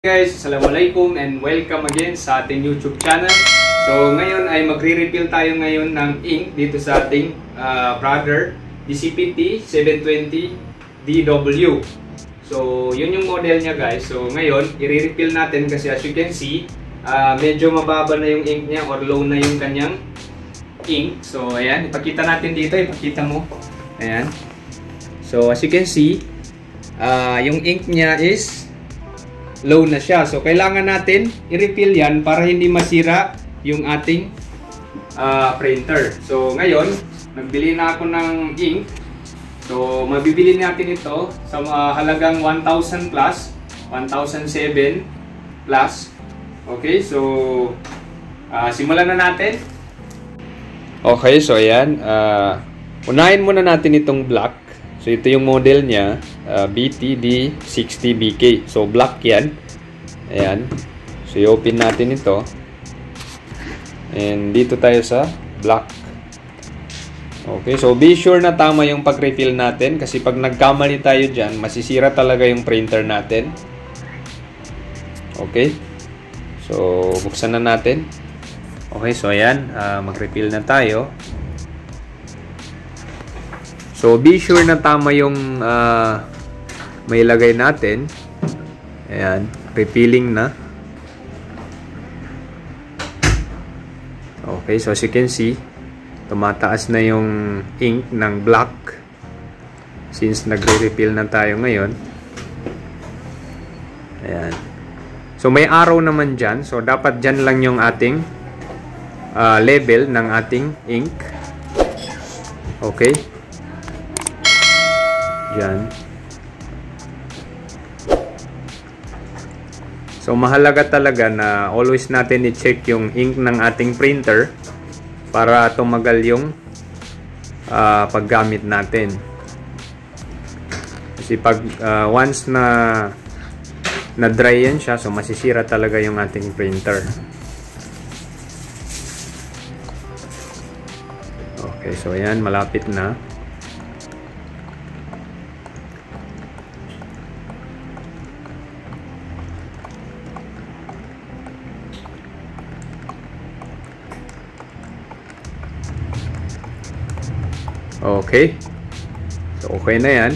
Guys, assalamualaikum and welcome again sa ating YouTube channel. So ngayon ay magre-refill tayo ngayon ng ink dito sa ating Brother DCPT 720DW. So yun yung model niya guys. So ngayon i-refill natin kasi as you can see medyo mababa na yung ink niya or low na yung kanyang ink. So ayan, ipakita natin dito, ipakita mo. Ayan. So as you can see yung ink niya is low na siya. So, kailangan natin i-refill yan para hindi masira yung ating printer. So, ngayon, nagbili na ako ng ink. So, mabibili natin ito sa halagang 1,000 plus, 1,007 plus. Okay, so, simulan na natin. Okay, so ayan. Unahin muna natin itong black. So, ito yung model niya, BTD60BK. So, black yan. Ayan. So, i-open natin ito. And dito tayo sa black. Okay, so be sure na tama yung pag-refill natin. Kasi pag nagkamali tayo dyan, masisira talaga yung printer natin. Okay. So, buksan na natin. Okay, so ayan. Mag-refill na tayo. So, be sure na tama yung may lagay natin. Ayan, refilling na. Okay, so as you can see, tumataas na yung ink ng black since nagre-refill na tayo ngayon. Ayan. So, may arrow naman dyan. So, dapat dyan lang yung ating level ng ating ink. Okay. Diyan. So, mahalaga talaga na always natin i-check yung ink ng ating printer para tumagal yung paggamit natin. Kasi pag once na dry yan siya, so masisira talaga yung ating printer. Okay, so ayan, malapit na. Okay. So, okay na yan.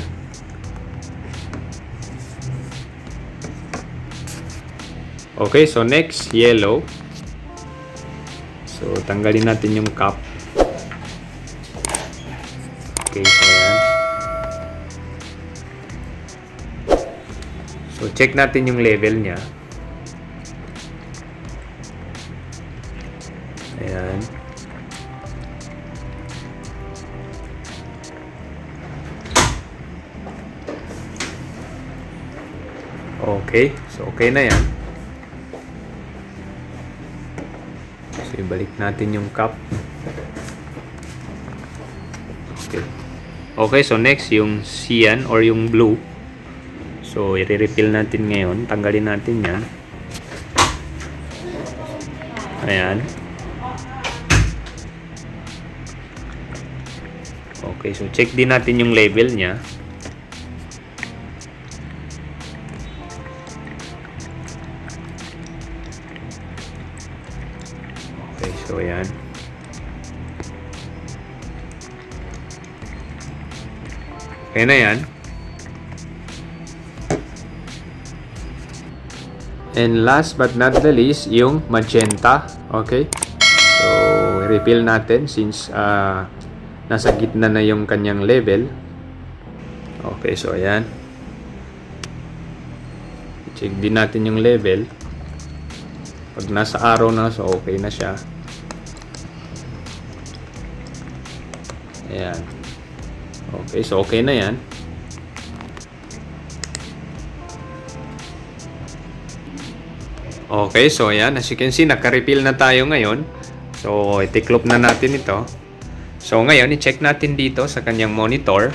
Okay, so next, yellow. So, tanggalin natin yung cap. Okay, so yan. So, check natin yung level niya. Ayan. Okay, so okay na yan. So, ibalik natin yung cap. Okay. Okay, so next, yung cyan or yung blue. So, i-refill natin ngayon. Tanggalin natin yan. Ayan. Okay, so check din natin yung level niya. So, ayan. Okay na yan. And last but not the least, yung magenta. Okay. So, refill natin since nasa gitna na yung kanyang level. Okay, so ayan. Check din natin yung level. Pag nasa arrow na, so okay na siya. Ayan. Okay, so okay na yan. Okay, so ayan. As you can see, naka-refill na tayo ngayon. So, itiklop na natin ito. So, ngayon, i-check natin dito sa kanyang monitor.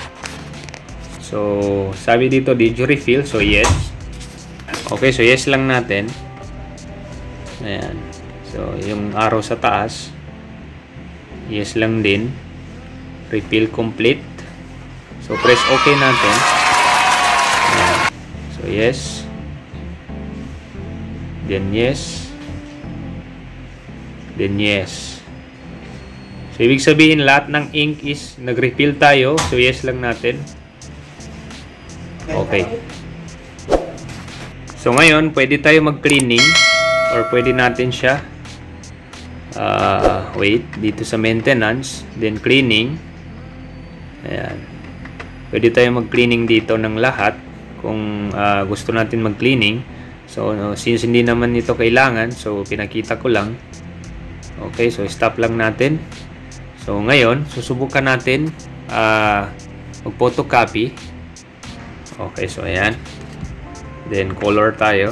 So, sabi dito, did you refill? So, yes. Okay, so yes lang natin. Ayan. So, yung arrow sa taas. Yes lang din. Refill complete. So, press OK natin. Ayan. So, yes. then yes, then yes. So ibig sabihin lahat ng ink is nag-refill tayo, so yes lang natin. Okay. So ngayon, pwede tayo mag-cleaning or pwede natin siya wait, dito sa maintenance, then cleaning. Ayan. Pwede tayo mag-cleaning dito ng lahat kung gusto natin mag-cleaning. So since hindi naman ito kailangan, so pinakita ko lang. Okay, so stop lang natin. So ngayon, susubukan natin mag-photocopy. Okay, so ayan. Then color tayo.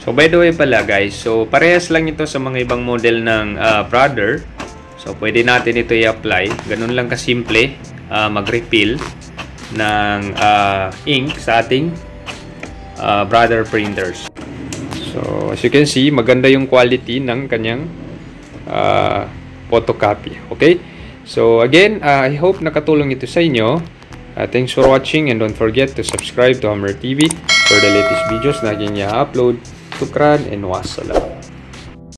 So by the way pala guys, so parehas lang ito sa mga ibang model ng Brother. So pwede natin ito i-apply. Ganun lang kasimple, mag-refill ng ink sa ating Brother printers. So as you can see, maganda yung quality ng kanyang photocopy. Okay? So again, I hope nakatulong ito sa inyo. Thanks for watching and don't forget to subscribe to Hammer TV for the latest videos na aking i-upload. Shukran and wassalam.